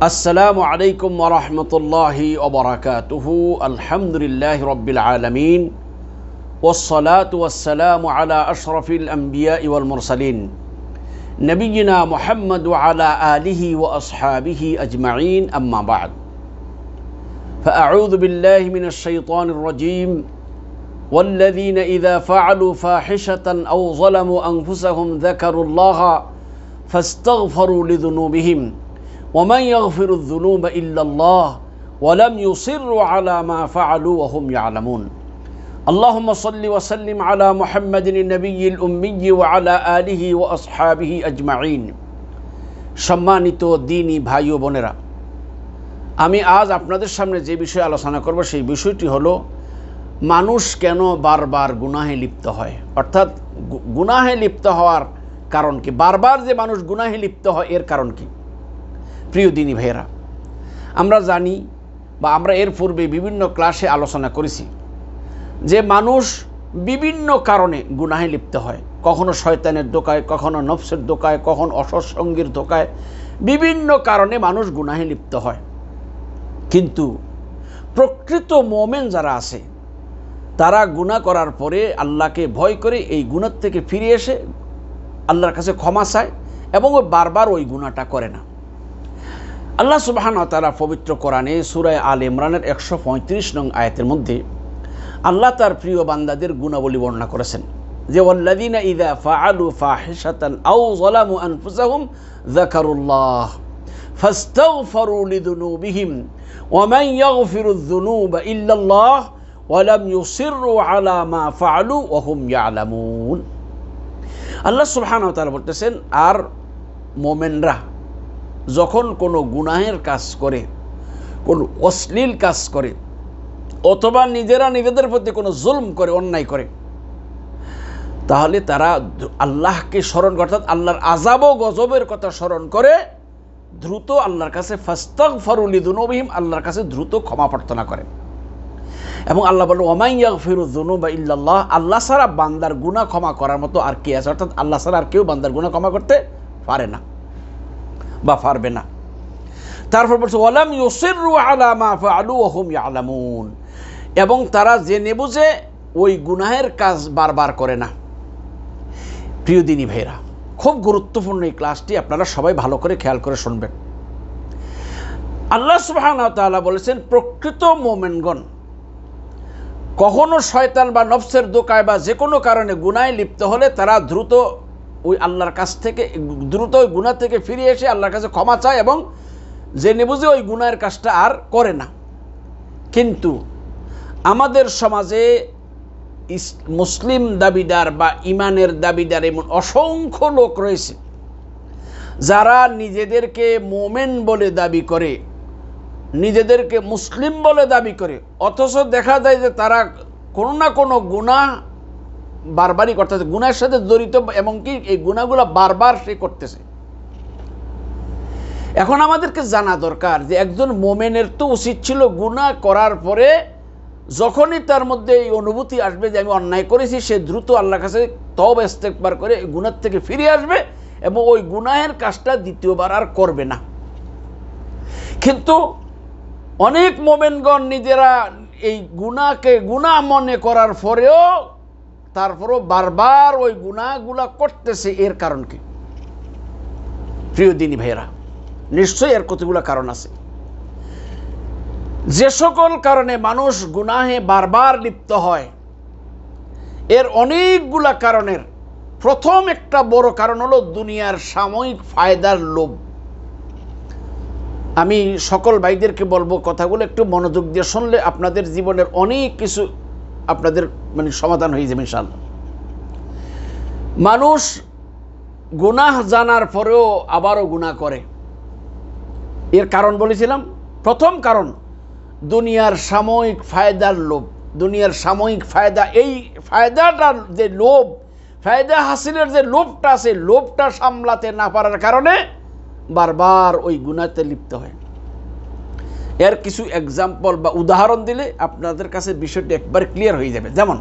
আসসালামু আলাইকুম ওয়া রাহমাতুল্লাহি ওয়া বারাকাতুহু। আলহামদুলিল্লাহি রাব্বিল আলামিন ওয়াসসালাতু ওয়াসসালামু আলা আশরাফিল আমবিয়াই ওয়াল মুরসালিন নবিয়িনা মুহাম্মদ ওয়া আলা আলিহি ওয়া আসহাবিহি আজমাইন, আম্মা বা'দ। ফাআউযু বিল্লাহি মিনাশ শাইতানির রাজীম। والذين إذا فعلوا فاحشة أو ظلموا أنفسهم ذكروا الله فاستغفروا لذنوبهم ومن يغفر الذنوب إلا الله ولم يصروا على ما فعلوا وهم يعلمون اللهم صل وسلم على محمد النبي الأمي وعلى آله وأصحابه أجمعين। সম্মানিত দ্বীনি ভাই ও বোনেরা, আমি আজ আপনাদের সামনে যে বিষয়ে আলোচনা করব সেই বিষয়টি হলো মানুষ কেন বারবার গুনাহে লিপ্ত হয়, অর্থাৎ গুনাহে লিপ্ত হওয়ার কারণ কি, বারবার যে মানুষ গুনাহে লিপ্ত হয় এর কারণ কি। প্রিয় দ্বীনি ভাইয়েরা, আমরা জানি বা আমরা এর পূর্বে বিভিন্ন ক্লাসে আলোচনা করেছি যে মানুষ বিভিন্ন কারণে গুনাহে লিপ্ত হয়। কখনো শয়তানের ধোঁকায়, কখনো নফসের ধোঁকায়, কখনো অসৎসঙ্গীর ধোঁকায়, বিভিন্ন কারণে মানুষ গুনাহে লিপ্ত হয়। কিন্তু প্রকৃত মুমিন যারা আছে তারা গুনাহ করার পরে আল্লাহকে ভয় করে এই গুনাহ থেকে ফিরে এসে আল্লাহর কাছে ক্ষমা চায় এবং বারবার ওই গুনাহটা করে না। আল্লাহ সুবহানাহু ওয়া তাআলা পবিত্র কোরআনে সূরা আলে ইমরানের 135 নং আয়াতের মধ্যে আল্লাহ তার প্রিয় বান্দাদের গুণাবলী বর্ণনা করেছেন যে ওয়াল্লাযীনা ইযা ফাআলু ফাহিশাতান আও যালামু আনফুসাহুম যাকারুল্লাহ ফাস্তাগফারু লিযুনুবিহিম ওয়া মান ইয়াগফিরুয যুনুবা ইল্লাল্লাহ ওয়া লাম ইউসিররু আলা মা ফাআলু ওয়া হুম ইয়ালামুন। আল্লাহ সুবহানাহু ওয়া তাআলা বলতেছেন, আর মুমিনরা যখন কোনো গুনাহের কাজ করে, কোনো অশ্লীল কাজ করে, অথবা নিজেরা নিজেদের প্রতি কোনো জুলম করে, অন্যায় করে, তাহলে তারা আল্লাহকে স্মরণ করে, অর্থাৎ আল্লাহর আযাব ও গজবের কথা স্মরণ করে দ্রুত আল্লাহর কাছে ফাস্তাগফারু লিযুনুবিহিম, আল্লাহর কাছে দ্রুত ক্ষমা প্রার্থনা করে। এবং আল্লাহ বলেন ওয়া মান ইয়াগফিরুয যুনুবা ইল্লাল্লাহ, আল্লাহ ছাড়া বান্দার গুনাহ ক্ষমা করার মতো আর কে আছে, অর্থাৎ আল্লাহ ছাড়া আর কেউ বান্দার গুনাহ ক্ষমা করতে পারে না বা পারবে না। তারপর বলছে ওয়ালাম ইউসিররু আলা মা ফাআলু ওয়া হুম ইয়ালামুন, এবং তারা জেনে বুঝে ওই গুনাহের কাজ বারবার করে না। প্রিয় দ্বীনি ভাইরা, খুব গুরুত্বপূর্ণ এই ক্লাসটি, আপনারা সবাই ভালো করে খেয়াল করে শুনবেন। আল্লাহ সুবহানাহু ওয়া তাআলা বলেছেন প্রকৃত মুমিনগণ কখনো শয়তান বা নফসের ধোঁকায় বা যে কোনো কারণে গুনাহে লিপ্ত হলে তারা দ্রুত ওই আল্লাহর কাছ থেকে দ্রুত ওই গুনাহ থেকে ফিরে এসে আল্লাহর কাছে ক্ষমা চায় এবং জেনে বুঝে ওই গুনাহের কাজটা আর করে না। কিন্তু আমাদের সমাজে মুসলিম দাবিদার বা ইমানের দাবিদার এমন অসংখ্য লোক রয়েছে যারা নিজেদেরকে মুমিন বলে দাবি করে, নিজেদেরকে মুসলিম বলে দাবি করে, অথচ দেখা যায় যে তারা কোনো না কোনো গুনাহ বারবারই করতেছে, গুনাহের সাথে জড়িত, এমনকি এই গুনাহগুলো বারবার সে করতেছে। এখন আমাদেরকে জানা দরকার যে একজন মুমিনের তো উচিত ছিল গুনাহ করার পরে যখনই তার মধ্যে এই অনুভূতি আসবে যে আমি অন্যায় করেছি, সে দ্রুত আল্লাহর কাছে তওবা ইস্তেগফার করে গুনাহ থেকে ফিরে আসবে এবং ওই গুনাহের কাজটা দ্বিতীয়বার আর করবে না। কিন্তু অনেক মুমিনগণ নিজেরা এই গুনাহকে গুনাহ মনে করার পরেও তারপরও বারবার ওই গুনাহগুলা করতেছে। এর কারণ কি? প্রিয় দ্বীনি ভাইয়েরা, নিশ্চয়ই এর কতগুলো কারণ আছে। যে সকল কারণে মানুষ গুনাহে বারবার লিপ্ত হয় এর অনেকগুলা কারণের প্রথম একটা বড় কারণ হলো দুনিয়ার সাময়িক ফায়দার লোভ। আমি সকল ভাইদেরকে বলবো কথাগুলো একটু মনোযোগ দিয়ে শুনলে আপনাদের জীবনের অনেক কিছু আপনাদের সমাধান হয়ে যাবে ইনশাআল্লাহ। মানুষ গুনাহ জানার পরেও আবারও গুনাহ করে, এর কারণ বলেছিলাম, প্রথম কারণ দুনিয়ার সাময়িক ফায়দার লোভ। দুনিয়ার সাময়িক ফায়দা, এই ফায়দাটার যে লোভ, ফায়দা হাসিলের যে লোভটা আছে, লোভটা সামলাতে না পারার কারণে বারবার ওই গুনাহতে লিপ্ত হয়। এর কিছু এক্সাম্পল বা উদাহরণ দিলে আপনাদের কাছে বিষয়টি একবার ক্লিয়ার হয়ে যাবে। যেমন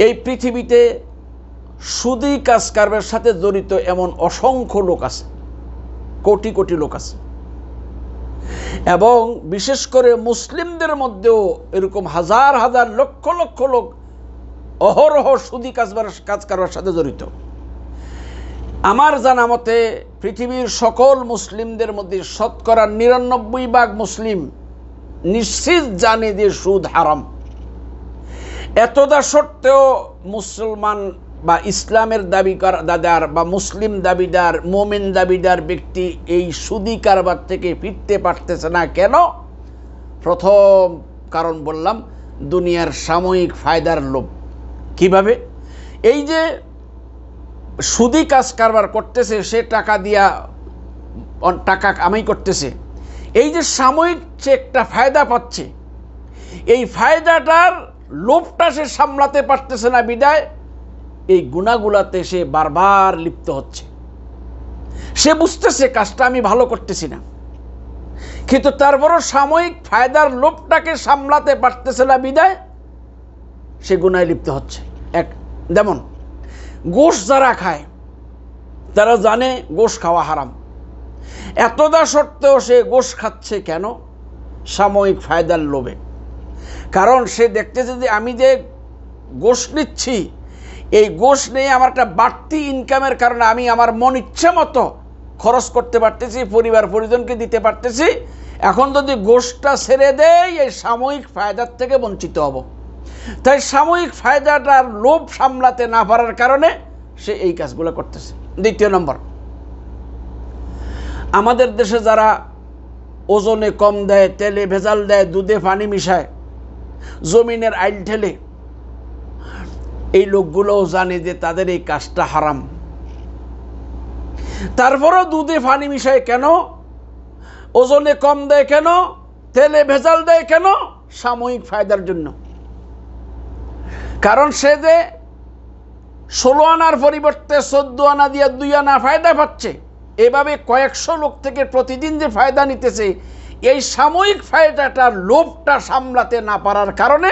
এই পৃথিবীতে সুদী কাজ কারবারের সাথে জড়িত এমন অসংখ্য লোক আছে, কোটি কোটি লোক আছে। এবং বিশেষ করে মুসলিমদের মধ্যেও এরকম হাজার হাজার লক্ষ লক্ষ লোক অহরহ সুদি কাজ করার সাথে জড়িত। আমার জানা মতে পৃথিবীর সকল মুসলিমদের মধ্যে শতকরা ৯৯% মুসলিম নিশ্চিত জানে যে সুদ হারাম। এতদা সত্ত্বেও মুসলমান বা ইসলামের দাবিদার বা মুসলিম দাবিদার, মোমেন দাবিদার ব্যক্তি এই সুদি কারবার থেকে ফিরতে পারতেছে না। কেন? প্রথম কারণ বললাম, দুনিয়ার সাময়িক ফায়দার লোভ। কিভাবে? এই যে সুদি কারবার করতেছে, সে টাকা দিয়া টাকা কামাই করতেছে, এই যে সাময়িক সে একটা ফায়দা পাচ্ছে, এই ফায়দাটার লোভটা সে সামলাতে পারতেছে না বিদায় এই গুনাহগুলাতে সে বারবার লিপ্ত হচ্ছে। সে বুঝতেছে কাজটা আমি ভালো করতেছি না, কিন্তু তারপরও সাময়িক ফায়দার লোভটাকে সামলাতে পারতেছে না বিদায় সে গুনাহে লিপ্ত হচ্ছে। যেমন গোশ যারা খায় তারা জানে গোশ খাওয়া হারাম, এতদা সত্ত্বেও সে গোশ খাচ্ছে। কেন? সাময়িক ফায়দার লোভে। কারণ সে দেখতেছে যে আমি যে গোশ নিচ্ছি, এই গোশ নিয়ে আমার একটা বাড়তি ইনকামের কারণে আমি আমার মন ইচ্ছে মতো খরচ করতে পারতেছি, পরিবার পরিজনকে দিতে পারতেছি। এখন যদি গোশটা ছেড়ে দেয়, এই সাময়িক ফায়দার থেকে বঞ্চিত হব। তাই সাময়িক ফায়দাটার লোভ সামলাতে না পারার কারণে সে এই কাজগুলো করতেছে। দ্বিতীয় নম্বর, আমাদের দেশে যারা ওজনে কম দেয়, তেলে ভেজাল দেয়, দুধে পানি মিশায়, জমিনের আইল ঠেলে, এই লোকগুলোও জানে যে তাদের এই কাজটা হারাম। তারপরও দুধে পানি মিশায় কেন? ওজনে কম দেয় কেন? তেলে ভেজাল দেয় কেন? সাময়িক ফায়দার জন্য। কারণ সে যে 16 আনার পরিবর্তে 14 আনা দিয়ে 2 আনা ফায়দা পাচ্ছে, এভাবে কয়েকশো লোক থেকে প্রতিদিন যে ফায়দা নিতেছে, এই সাময়িক ফায়দাটার লোভটা সামলাতে না পারার কারণে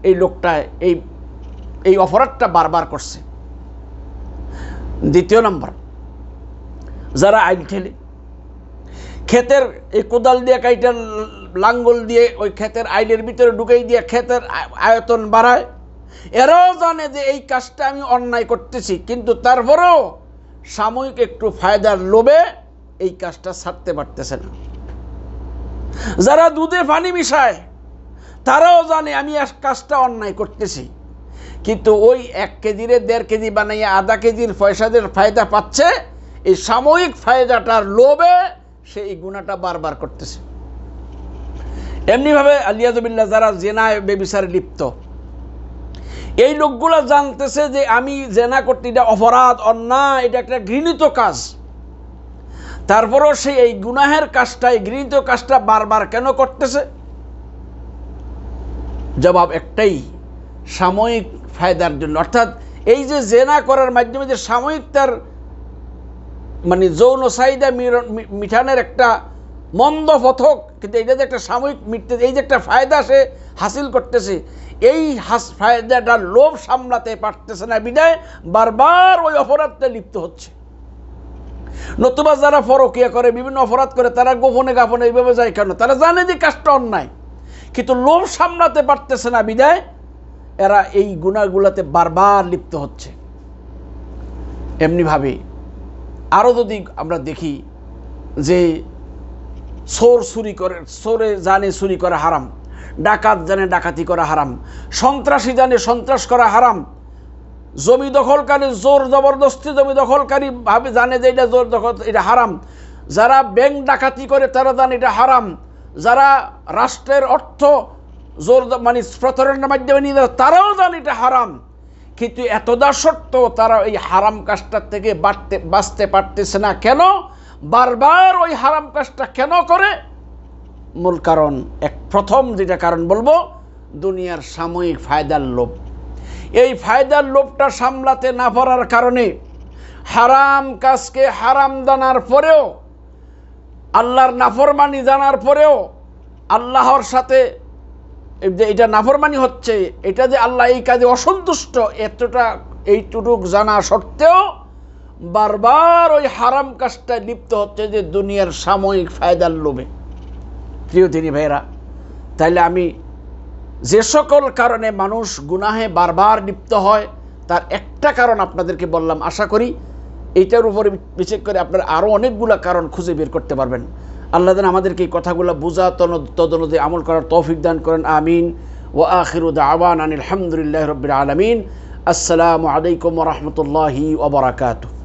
এই লোকটা এই অপরাধটা বারবার করছে। দ্বিতীয় নম্বর, যারা আইল ঠেলে, ক্ষেতের এই কোদাল দিয়ে কাইটা লাঙ্গল দিয়ে ওই ক্ষেতের আইলের ভিতরে ঢুকাই দিয়ে ক্ষেতের আয়তন বাড়ায়, এরাও জানে যে এই কাজটা আমি অন্যায় করতেছি, কিন্তু তারপরেও সাময়িক একটু ফায়দার লোভে এই কাজটা ছাড়তে পারতেছে না। যারা দুধে পানি মিশায়, তারাও জানে আমি কাজটা অন্যায় করতেছি, কিন্তু ওই 1 কেজির 1.5 কেজি বানাইয়া আধা কেজির পয়সাদের ফায়দা পাচ্ছে, এই সাময়িক ফায়দাটার লোভে সে এই গুনাহটা বারবার করতেছে। এমনিভাবে আলিয়াযুবিল্লাহ যারা জেনায় বেবিচারে লিপ্ত, এই লোকগুলো জানতেছে যে আমি জেনা করতে, এটা অপরাধ, অন্যায়, এটা একটা ঘৃণিত কাজ। তারপরও সে এই গুনাহের কাজটা, এই ঘৃণিত কাজটা বারবার কেন করতেছে? জবাব একটাই, সাময়িক ফায়দার জন্য। অর্থাৎ এই যে জেনা করার মাধ্যমে যে সাময়িক তার মানে যৌন চাহিদা মিটানোর একটা মন্দ পথক, কিন্তু এইটা যে একটা সাময়িক মিটতে, এই যে একটা ফায়দা সে হাসিল করতেছে, এই ফায়দাটার লোভ সামলাতে পারতেছে না বিদায় বারবার ওই অপরাধটা লিপ্ত হচ্ছে। নতুবা যারা পরকীয়া করে, বিভিন্ন অপরাধ করে, তারা গোপনে গাপনে এইভাবে যায় কেন? তারা জানে যে কাজটা অন্যায়, কিন্তু লোভ সামলাতে পারতেছে না বিদায় এরা এই গুনাহগুলোতে বারবার লিপ্ত হচ্ছে। এমনিভাবে আরও যদি আমরা দেখি যে চোর চুরি করে, চোরে জানে চুরি করা হারাম, ডাকাত জানে ডাকাতি করা হারাম, সন্ত্রাসী জানে সন্ত্রাস করা হারাম, জমি দখলকারী জোর জবরদস্তি জমি দখলকারী ভাবে জানে যে এটা জোর দখল, এটা হারাম। যারা ব্যাংক ডাকাতি করে তারা জানে এটা হারাম। যারা রাষ্ট্রের অর্থ জোর মানে প্রতারণার মাধ্যমে নিয়ে যায়, তারাও জানে এটা হারাম, কিন্তু এতদা সত্ত্বেও তারা এই হারাম কাজটার থেকে বাঁচতে পারতেছে না। কেন? বারবার ওই হারাম কাজটা কেন করে? মূল কারণ, প্রথম যেটা কারণ বলবো, দুনিয়ার সাময়িক ফায়দার লোভ। এই ফায়দার লোভটা সামলাতে না পারার কারণে হারাম কাজকে হারাম জানার পরেও, আল্লাহর নাফরমানি জানার পরেও, আল্লাহর সাথে যে এটা নাফরমানি হচ্ছে, এটা যে আল্লাহ এই কাজে অসন্তুষ্ট, এইটুকু জানা সত্ত্বেও বারবার ওই হারাম কাজটায় লিপ্ত হচ্ছে যে দুনিয়ার সাময়িক ফায়দার লোভে। প্রিয় দিনী ভাইরা, তাইলে আমি যে সকল কারণে মানুষ গুনাহে বারবার লিপ্ত হয় তার একটা কারণ আপনাদেরকে বললাম। আশা করি এইটার উপরে বিশেষ করে আপনারা আরও অনেকগুলো কারণ খুঁজে বের করতে পারবেন। আল্লাহ যেন আমাদেরকে এই কথাগুলো বোঝা তদনুযায়ী আমল করার তৌফিক দান করেন। আমিন। ওয়া আখিরু দাওয়ানা আনিল হামদুলিল্লাহি রাব্বিল আলামিন। আসসালামু আলাইকুম ওয়া রাহমাতুল্লাহি ওয়া বারাকাতুহু।